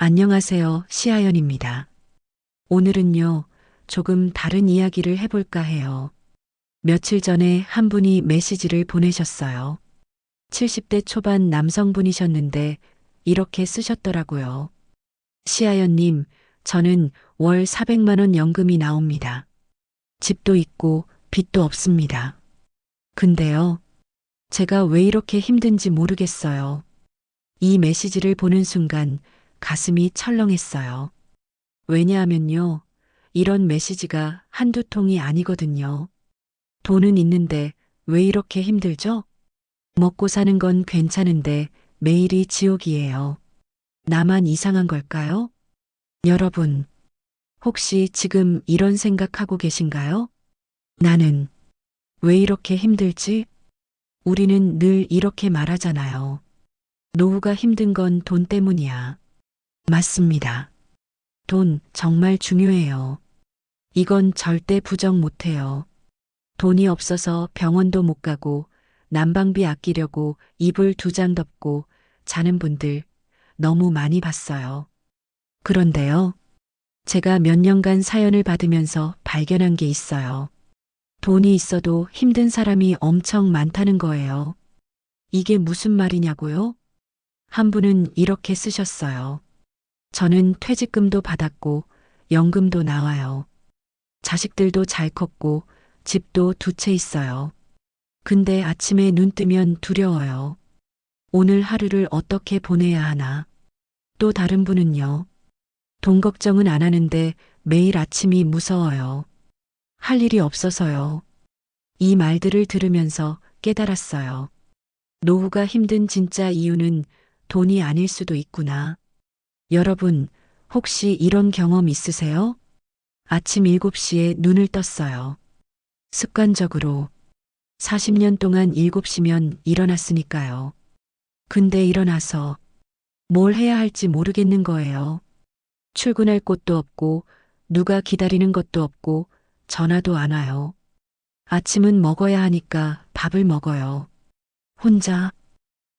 안녕하세요. 시아연입니다. 오늘은요, 조금 다른 이야기를 해볼까 해요. 며칠 전에 한 분이 메시지를 보내셨어요. 70대 초반 남성분이셨는데 이렇게 쓰셨더라고요. 시아연님, 저는 월 400만 원 연금이 나옵니다. 집도 있고 빚도 없습니다. 근데요, 제가 왜 이렇게 힘든지 모르겠어요. 이 메시지를 보는 순간 가슴이 철렁했어요. 왜냐하면요, 이런 메시지가 한두 통이 아니거든요. 돈은 있는데 왜 이렇게 힘들죠? 먹고 사는 건 괜찮은데 매일이 지옥이에요. 나만 이상한 걸까요? 여러분, 혹시 지금 이런 생각하고 계신가요? 나는 왜 이렇게 힘들지? 우리는 늘 이렇게 말하잖아요. 노후가 힘든 건 돈 때문이야. 맞습니다. 돈 정말 중요해요. 이건 절대 부정 못해요. 돈이 없어서 병원도 못 가고 난방비 아끼려고 이불 두 장 덮고 자는 분들 너무 많이 봤어요. 그런데요, 제가 몇 년간 사연을 받으면서 발견한 게 있어요. 돈이 있어도 힘든 사람이 엄청 많다는 거예요. 이게 무슨 말이냐고요? 한 분은 이렇게 쓰셨어요. 저는 퇴직금도 받았고 연금도 나와요. 자식들도 잘 컸고 집도 두 채 있어요. 근데 아침에 눈 뜨면 두려워요. 오늘 하루를 어떻게 보내야 하나. 또 다른 분은요. 돈 걱정은 안 하는데 매일 아침이 무서워요. 할 일이 없어서요. 이 말들을 들으면서 깨달았어요. 노후가 힘든 진짜 이유는 돈이 아닐 수도 있구나. 여러분, 혹시 이런 경험 있으세요? 아침 7시에 눈을 떴어요. 습관적으로 40년 동안 7시면 일어났으니까요. 근데 일어나서 뭘 해야 할지 모르겠는 거예요. 출근할 곳도 없고 누가 기다리는 것도 없고 전화도 안 와요. 아침은 먹어야 하니까 밥을 먹어요. 혼자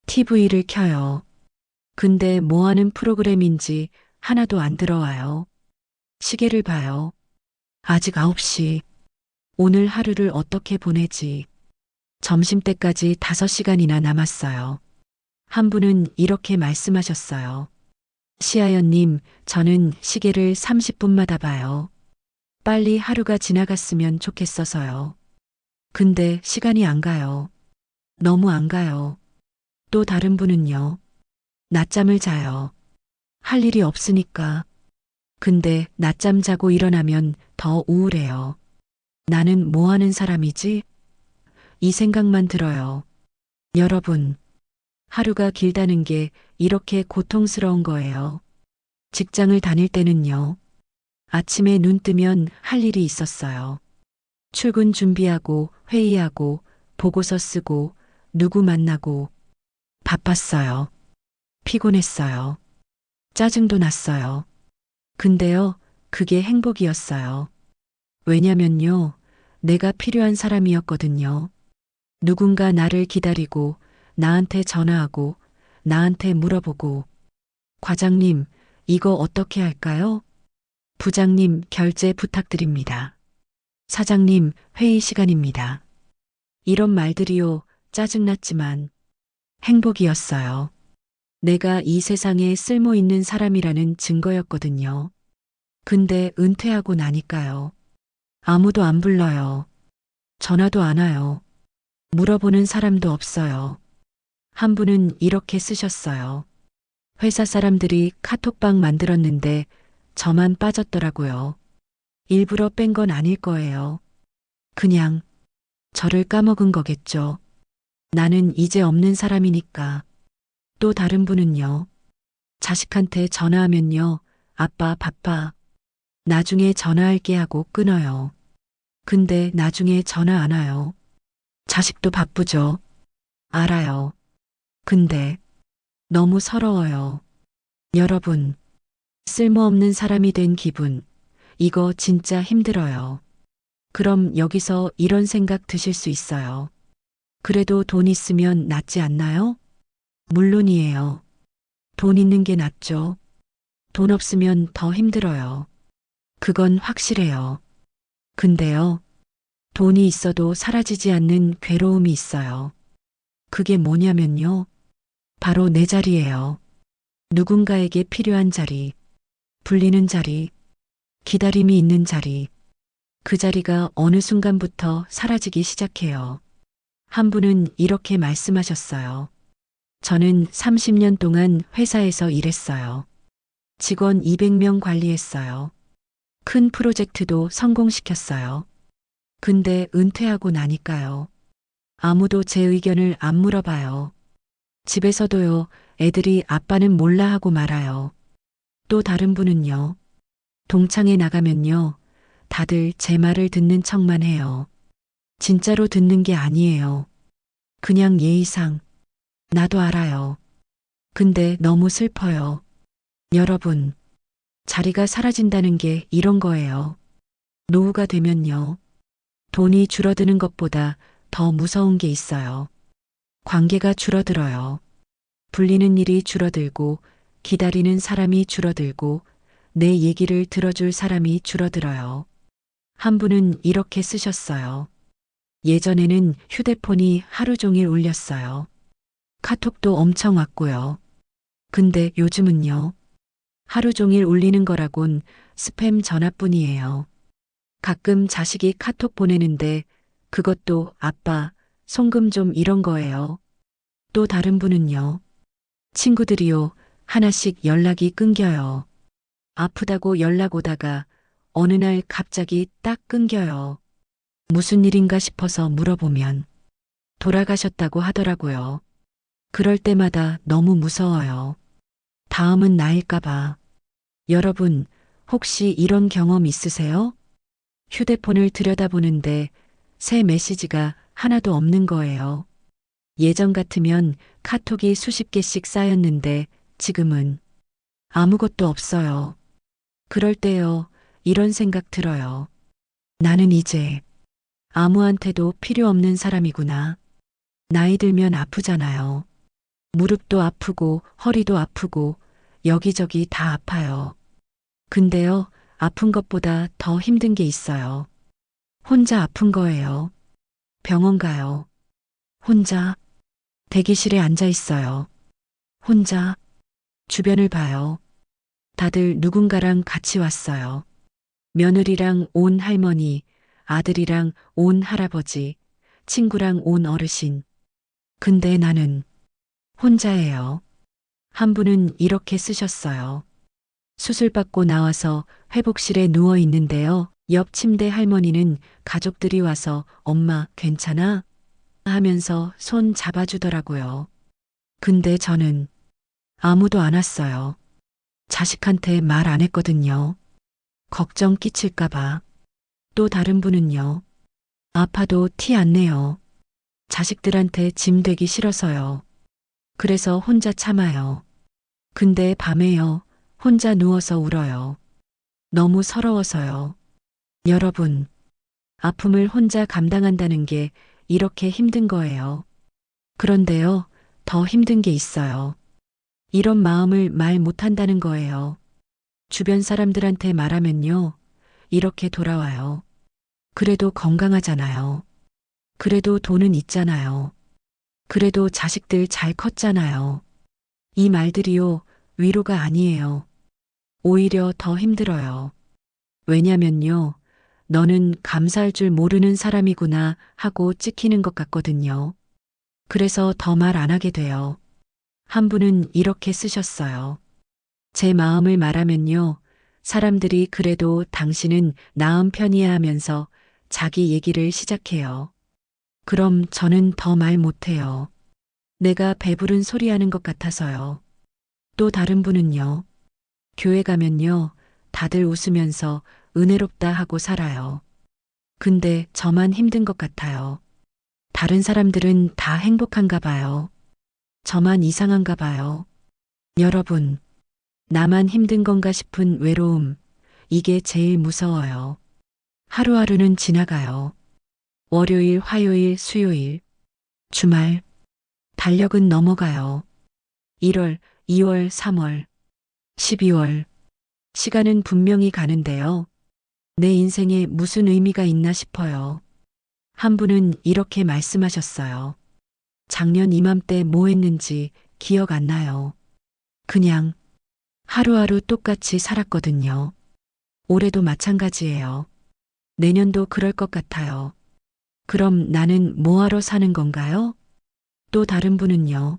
TV를 켜요. 근데 뭐 하는 프로그램인지 하나도 안 들어와요. 시계를 봐요. 아직 9시. 오늘 하루를 어떻게 보내지? 점심때까지 5시간이나 남았어요. 한 분은 이렇게 말씀하셨어요. 시아연님, 저는 시계를 30분마다 봐요. 빨리 하루가 지나갔으면 좋겠어서요. 근데 시간이 안 가요. 너무 안 가요. 또 다른 분은요. 낮잠을 자요. 할 일이 없으니까. 근데 낮잠 자고 일어나면 더 우울해요. 나는 뭐 하는 사람이지? 이 생각만 들어요. 여러분, 하루가 길다는 게 이렇게 고통스러운 거예요. 직장을 다닐 때는요. 아침에 눈 뜨면 할 일이 있었어요. 출근 준비하고 회의하고 보고서 쓰고 누구 만나고 바빴어요. 피곤했어요. 짜증도 났어요. 근데요, 그게 행복이었어요. 왜냐면요, 내가 필요한 사람이었거든요. 누군가 나를 기다리고 나한테 전화하고 나한테 물어보고 과장님, 이거 어떻게 할까요? 부장님, 결제 부탁드립니다. 사장님, 회의 시간입니다. 이런 말들이요, 짜증났지만 행복이었어요. 내가 이 세상에 쓸모 있는 사람이라는 증거였거든요. 근데 은퇴하고 나니까요. 아무도 안 불러요. 전화도 안 와요. 물어보는 사람도 없어요. 한 분은 이렇게 쓰셨어요. 회사 사람들이 카톡방 만들었는데 저만 빠졌더라고요. 일부러 뺀 건 아닐 거예요. 그냥 저를 까먹은 거겠죠. 나는 이제 없는 사람이니까. 또 다른 분은요. 자식한테 전화하면요. 아빠 바빠. 나중에 전화할게 하고 끊어요. 근데 나중에 전화 안 와요. 자식도 바쁘죠. 알아요. 근데 너무 서러워요. 여러분, 쓸모없는 사람이 된 기분. 이거 진짜 힘들어요. 그럼 여기서 이런 생각 드실 수 있어요. 그래도 돈 있으면 낫지 않나요? 물론이에요. 돈 있는 게 낫죠. 돈 없으면 더 힘들어요. 그건 확실해요. 근데요, 돈이 있어도 사라지지 않는 괴로움이 있어요. 그게 뭐냐면요. 바로 내 자리예요. 누군가에게 필요한 자리, 불리는 자리, 기다림이 있는 자리. 그 자리가 어느 순간부터 사라지기 시작해요. 한 분은 이렇게 말씀하셨어요. 저는 30년 동안 회사에서 일했어요. 직원 200명 관리했어요. 큰 프로젝트도 성공시켰어요. 근데 은퇴하고 나니까요. 아무도 제 의견을 안 물어봐요. 집에서도요, 애들이 아빠는 몰라 하고 말아요. 또 다른 분은요, 동창회 나가면요, 다들 제 말을 듣는 척만 해요. 진짜로 듣는 게 아니에요. 그냥 예의상. 나도 알아요. 근데 너무 슬퍼요. 여러분, 자리가 사라진다는 게 이런 거예요. 노후가 되면요. 돈이 줄어드는 것보다 더 무서운 게 있어요. 관계가 줄어들어요. 불리는 일이 줄어들고, 기다리는 사람이 줄어들고, 내 얘기를 들어줄 사람이 줄어들어요. 한 분은 이렇게 쓰셨어요. 예전에는 휴대폰이 하루 종일 울렸어요. 카톡도 엄청 왔고요. 근데 요즘은요. 하루 종일 울리는 거라곤 스팸 전화뿐이에요. 가끔 자식이 카톡 보내는데 그것도 아빠, 송금 좀 이런 거예요. 또 다른 분은요. 친구들이요. 하나씩 연락이 끊겨요. 아프다고 연락 오다가 어느 날 갑자기 딱 끊겨요. 무슨 일인가 싶어서 물어보면 돌아가셨다고 하더라고요. 그럴 때마다 너무 무서워요. 다음은 나일까봐. 여러분, 혹시 이런 경험 있으세요? 휴대폰을 들여다보는데 새 메시지가 하나도 없는 거예요. 예전 같으면 카톡이 수십 개씩 쌓였는데 지금은 아무것도 없어요. 그럴 때요, 이런 생각 들어요. 나는 이제 아무한테도 필요 없는 사람이구나. 나이 들면 아프잖아요. 무릎도 아프고 허리도 아프고 여기저기 다 아파요. 근데요, 아픈 것보다 더 힘든 게 있어요. 혼자 아픈 거예요. 병원 가요. 혼자 대기실에 앉아 있어요. 혼자 주변을 봐요. 다들 누군가랑 같이 왔어요. 며느리랑 온 할머니, 아들이랑 온 할아버지, 친구랑 온 어르신. 근데 나는 혼자예요. 한 분은 이렇게 쓰셨어요. 수술받고 나와서 회복실에 누워 있는데요. 옆 침대 할머니는 가족들이 와서 엄마 괜찮아? 하면서 손 잡아주더라고요. 근데 저는 아무도 안 왔어요. 자식한테 말 안 했거든요. 걱정 끼칠까봐. 또 다른 분은요. 아파도 티 안 내요. 자식들한테 짐 되기 싫어서요. 그래서 혼자 참아요. 근데 밤에요. 혼자 누워서 울어요. 너무 서러워서요. 여러분, 아픔을 혼자 감당한다는 게 이렇게 힘든 거예요. 그런데요, 더 힘든 게 있어요. 이런 마음을 말 못한다는 거예요. 주변 사람들한테 말하면요, 이렇게 돌아와요. 그래도 건강하잖아요. 그래도 돈은 있잖아요. 그래도 자식들 잘 컸잖아요. 이 말들이요, 위로가 아니에요. 오히려 더 힘들어요. 왜냐면요, 너는 감사할 줄 모르는 사람이구나 하고 찍히는 것 같거든요. 그래서 더 말 안 하게 돼요. 한 분은 이렇게 쓰셨어요. 제 마음을 말하면요, 사람들이 그래도 당신은 나은 편이야 하면서 자기 얘기를 시작해요. 그럼 저는 더 말 못해요. 내가 배부른 소리 하는 것 같아서요. 또 다른 분은요, 교회 가면요, 다들 웃으면서 은혜롭다 하고 살아요. 근데 저만 힘든 것 같아요. 다른 사람들은 다 행복한가 봐요. 저만 이상한가 봐요. 여러분, 나만 힘든 건가 싶은 외로움, 이게 제일 무서워요. 하루하루는 지나가요. 월요일, 화요일, 수요일, 주말, 달력은 넘어가요. 1월, 2월, 3월, 12월, 시간은 분명히 가는데요. 내 인생에 무슨 의미가 있나 싶어요. 한 분은 이렇게 말씀하셨어요. 작년 이맘때 뭐 했는지 기억 안 나요. 그냥 하루하루 똑같이 살았거든요. 올해도 마찬가지예요. 내년도 그럴 것 같아요. 그럼 나는 뭐하러 사는 건가요? 또 다른 분은요.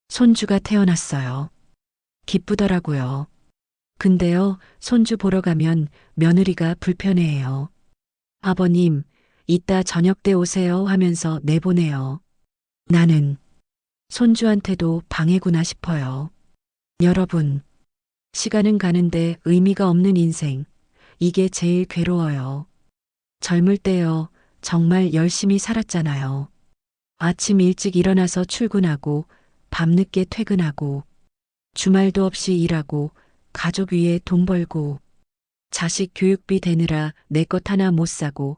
손주가 태어났어요. 기쁘더라고요. 근데요, 손주 보러 가면 며느리가 불편해해요. 아버님, 이따 저녁 때 오세요 하면서 내보내요. 나는 손주한테도 방해구나 싶어요. 여러분, 시간은 가는데 의미가 없는 인생, 이게 제일 괴로워요. 젊을 때요, 정말 열심히 살았잖아요. 아침 일찍 일어나서 출근하고, 밤늦게 퇴근하고, 주말도 없이 일하고, 가족 위해 돈 벌고, 자식 교육비 대느라 내 것 하나 못 사고,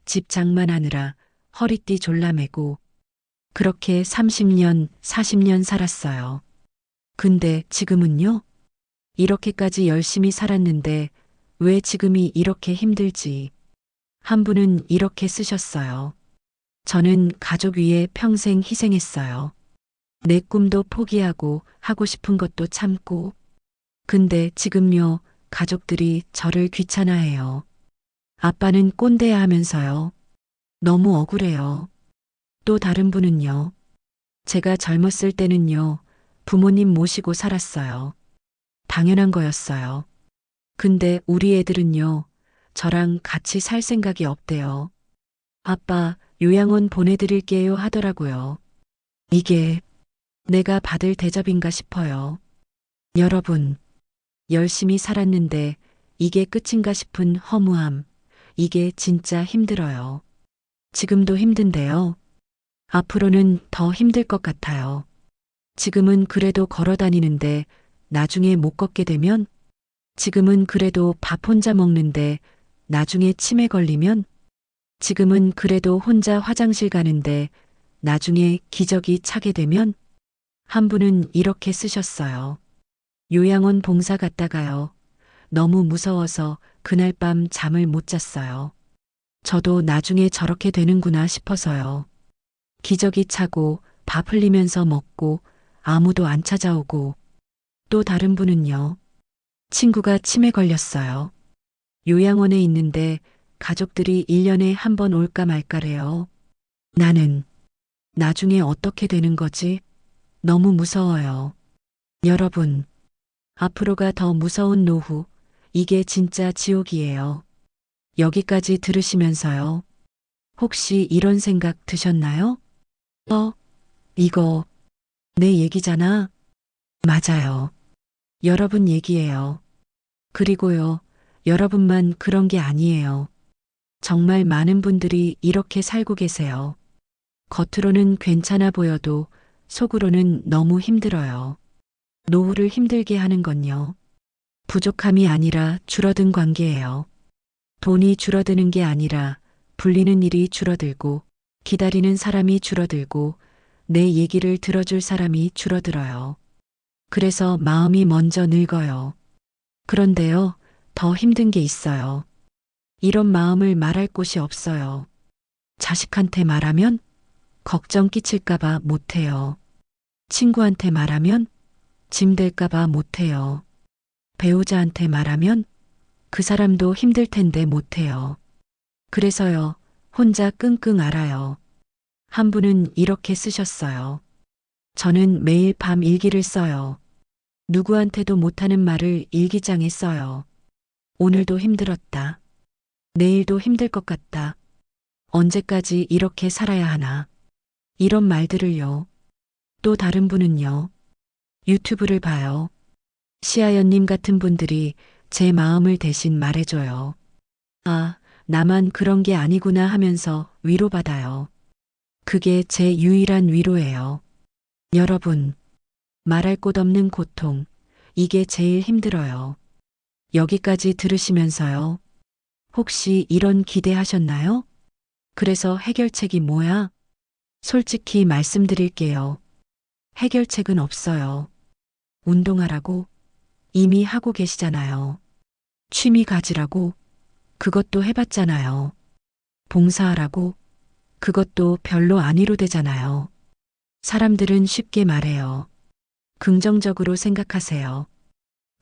집 장만하느라 허리띠 졸라매고, 그렇게 30년, 40년 살았어요. 근데 지금은요? 이렇게까지 열심히 살았는데 왜 지금이 이렇게 힘들지? 한 분은 이렇게 쓰셨어요. 저는 가족 위해 평생 희생했어요. 내 꿈도 포기하고 하고 싶은 것도 참고. 근데 지금요, 가족들이 저를 귀찮아해요. 아빠는 꼰대야 하면서요. 너무 억울해요. 또 다른 분은요. 제가 젊었을 때는요, 부모님 모시고 살았어요. 당연한 거였어요. 근데 우리 애들은요, 저랑 같이 살 생각이 없대요. 아빠, 요양원 보내드릴게요 하더라고요. 이게 내가 받을 대접인가 싶어요. 여러분, 열심히 살았는데 이게 끝인가 싶은 허무함, 이게 진짜 힘들어요. 지금도 힘든데요. 앞으로는 더 힘들 것 같아요. 지금은 그래도 걸어 다니는데 나중에 못 걷게 되면, 지금은 그래도 밥 혼자 먹는데 나중에 치매 걸리면, 지금은 그래도 혼자 화장실 가는데 나중에 기저귀 차게 되면. 한 분은 이렇게 쓰셨어요. 요양원 봉사 갔다가요. 너무 무서워서 그날 밤 잠을 못 잤어요. 저도 나중에 저렇게 되는구나 싶어서요. 기저귀 차고 밥 흘리면서 먹고 아무도 안 찾아오고. 또 다른 분은요. 친구가 치매 걸렸어요. 요양원에 있는데 가족들이 1년에 한 번 올까 말까래요. 나는 나중에 어떻게 되는 거지? 너무 무서워요. 여러분, 앞으로가 더 무서운 노후, 이게 진짜 지옥이에요. 여기까지 들으시면서요. 혹시 이런 생각 드셨나요? 이거 내 얘기잖아. 맞아요. 여러분 얘기예요. 그리고요, 여러분만 그런 게 아니에요. 정말 많은 분들이 이렇게 살고 계세요. 겉으로는 괜찮아 보여도 속으로는 너무 힘들어요. 노후를 힘들게 하는 건요. 부족함이 아니라 줄어든 관계예요. 돈이 줄어드는 게 아니라 불리는 일이 줄어들고 기다리는 사람이 줄어들고 내 얘기를 들어줄 사람이 줄어들어요. 그래서 마음이 먼저 늙어요. 그런데요, 더 힘든 게 있어요. 이런 마음을 말할 곳이 없어요. 자식한테 말하면 걱정 끼칠까봐 못해요. 친구한테 말하면 짐 될까봐 못해요. 배우자한테 말하면 그 사람도 힘들 텐데 못해요. 그래서요, 혼자 끙끙 앓아요. 한 분은 이렇게 쓰셨어요. 저는 매일 밤 일기를 써요. 누구한테도 못하는 말을 일기장에 써요. 오늘도 힘들었다. 내일도 힘들 것 같다. 언제까지 이렇게 살아야 하나. 이런 말들을요. 또 다른 분은요. 유튜브를 봐요. 시아연님 같은 분들이 제 마음을 대신 말해줘요. 아, 나만 그런 게 아니구나 하면서 위로받아요. 그게 제 유일한 위로예요. 여러분, 말할 곳 없는 고통, 이게 제일 힘들어요. 여기까지 들으시면서요. 혹시 이런 기대하셨나요? 그래서 해결책이 뭐야? 솔직히 말씀드릴게요. 해결책은 없어요. 운동하라고 이미 하고 계시잖아요. 취미 가지라고? 그것도 해봤잖아요. 봉사하라고? 그것도 별로 안 위로되잖아요. 사람들은 쉽게 말해요. 긍정적으로 생각하세요.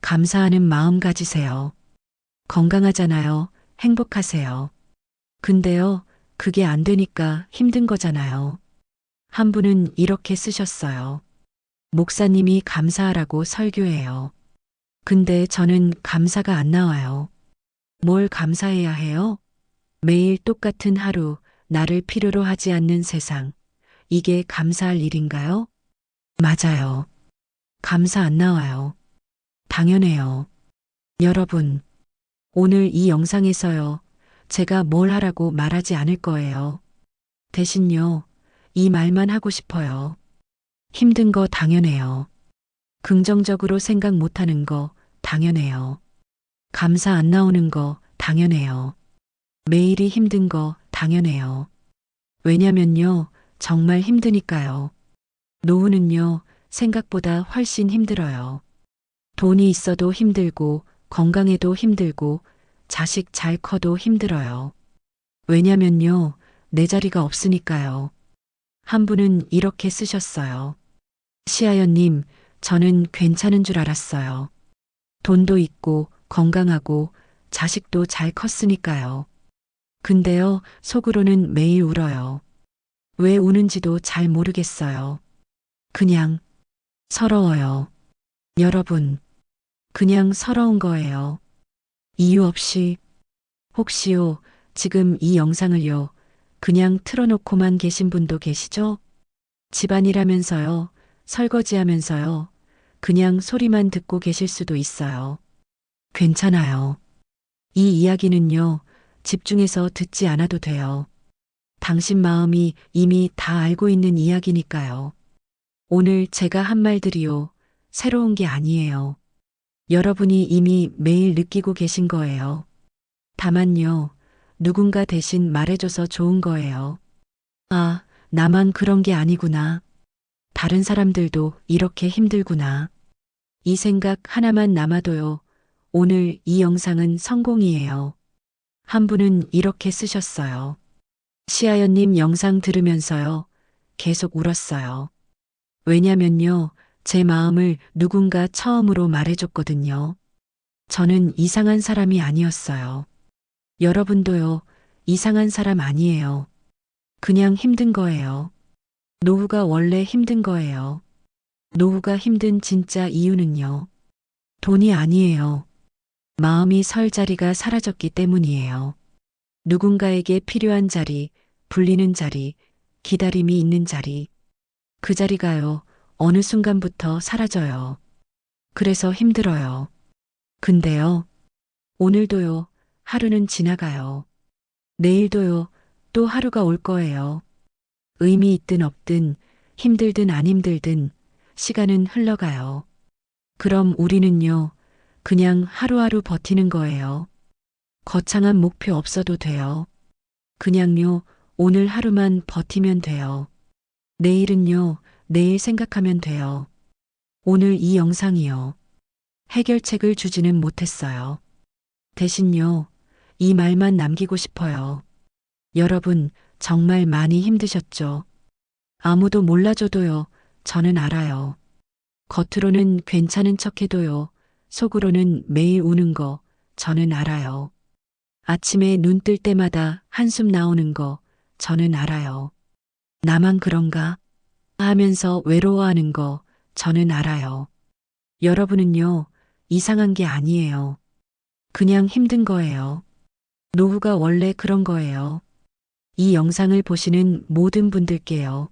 감사하는 마음 가지세요. 건강하잖아요. 행복하세요. 근데요, 그게 안 되니까 힘든 거잖아요. 한 분은 이렇게 쓰셨어요. 목사님이 감사하라고 설교해요. 근데 저는 감사가 안 나와요. 뭘 감사해야 해요? 매일 똑같은 하루, 나를 필요로 하지 않는 세상. 이게 감사할 일인가요? 맞아요. 감사 안 나와요. 당연해요. 여러분, 오늘 이 영상에서요, 제가 뭘 하라고 말하지 않을 거예요. 대신요, 이 말만 하고 싶어요. 힘든 거 당연해요. 긍정적으로 생각 못 하는 거 당연해요. 감사 안 나오는 거 당연해요. 매일이 힘든 거 당연해요. 왜냐면요, 정말 힘드니까요. 노후는요, 생각보다 훨씬 힘들어요. 돈이 있어도 힘들고, 건강해도 힘들고, 자식 잘 커도 힘들어요. 왜냐면요, 내 자리가 없으니까요. 한 분은 이렇게 쓰셨어요. 시아연님, 저는 괜찮은 줄 알았어요. 돈도 있고, 건강하고, 자식도 잘 컸으니까요. 근데요, 속으로는 매일 울어요. 왜 우는지도 잘 모르겠어요. 그냥 서러워요. 여러분, 그냥 서러운 거예요. 이유 없이. 혹시요, 지금 이 영상을요, 그냥 틀어놓고만 계신 분도 계시죠? 집안일 하면서요, 설거지 하면서요, 그냥 소리만 듣고 계실 수도 있어요. 괜찮아요. 이 이야기는요, 집중해서 듣지 않아도 돼요. 당신 마음이 이미 다 알고 있는 이야기니까요. 오늘 제가 한 말들이요, 새로운 게 아니에요. 여러분이 이미 매일 느끼고 계신 거예요. 다만요, 누군가 대신 말해줘서 좋은 거예요. 아, 나만 그런 게 아니구나. 다른 사람들도 이렇게 힘들구나. 이 생각 하나만 남아도요, 오늘 이 영상은 성공이에요. 한 분은 이렇게 쓰셨어요. 시아연님 영상 들으면서요, 계속 울었어요. 왜냐면요, 제 마음을 누군가 처음으로 말해줬거든요. 저는 이상한 사람이 아니었어요. 여러분도요, 이상한 사람 아니에요. 그냥 힘든 거예요. 노후가 원래 힘든 거예요. 노후가 힘든 진짜 이유는요. 돈이 아니에요. 마음이 설 자리가 사라졌기 때문이에요. 누군가에게 필요한 자리, 불리는 자리, 기다림이 있는 자리. 그 자리가요, 어느 순간부터 사라져요. 그래서 힘들어요. 근데요, 오늘도요, 하루는 지나가요. 내일도요, 또 하루가 올 거예요. 의미 있든 없든, 힘들든 안 힘들든, 시간은 흘러가요. 그럼 우리는요, 그냥 하루하루 버티는 거예요. 거창한 목표 없어도 돼요. 그냥요, 오늘 하루만 버티면 돼요. 내일은요, 내일 생각하면 돼요. 오늘 이 영상이요. 해결책을 주지는 못했어요. 대신요, 이 말만 남기고 싶어요. 여러분, 정말 많이 힘드셨죠? 아무도 몰라줘도요, 저는 알아요. 겉으로는 괜찮은 척 해도요, 속으로는 매일 우는 거, 저는 알아요. 아침에 눈 뜰 때마다 한숨 나오는 거, 저는 알아요. 나만 그런가? 하면서 외로워하는 거, 저는 알아요. 여러분은요, 이상한 게 아니에요. 그냥 힘든 거예요. 노후가 원래 그런 거예요. 이 영상을 보시는 모든 분들께요.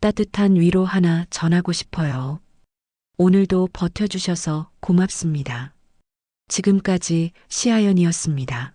따뜻한 위로 하나 전하고 싶어요. 오늘도 버텨주셔서 고맙습니다. 지금까지 시아연이었습니다.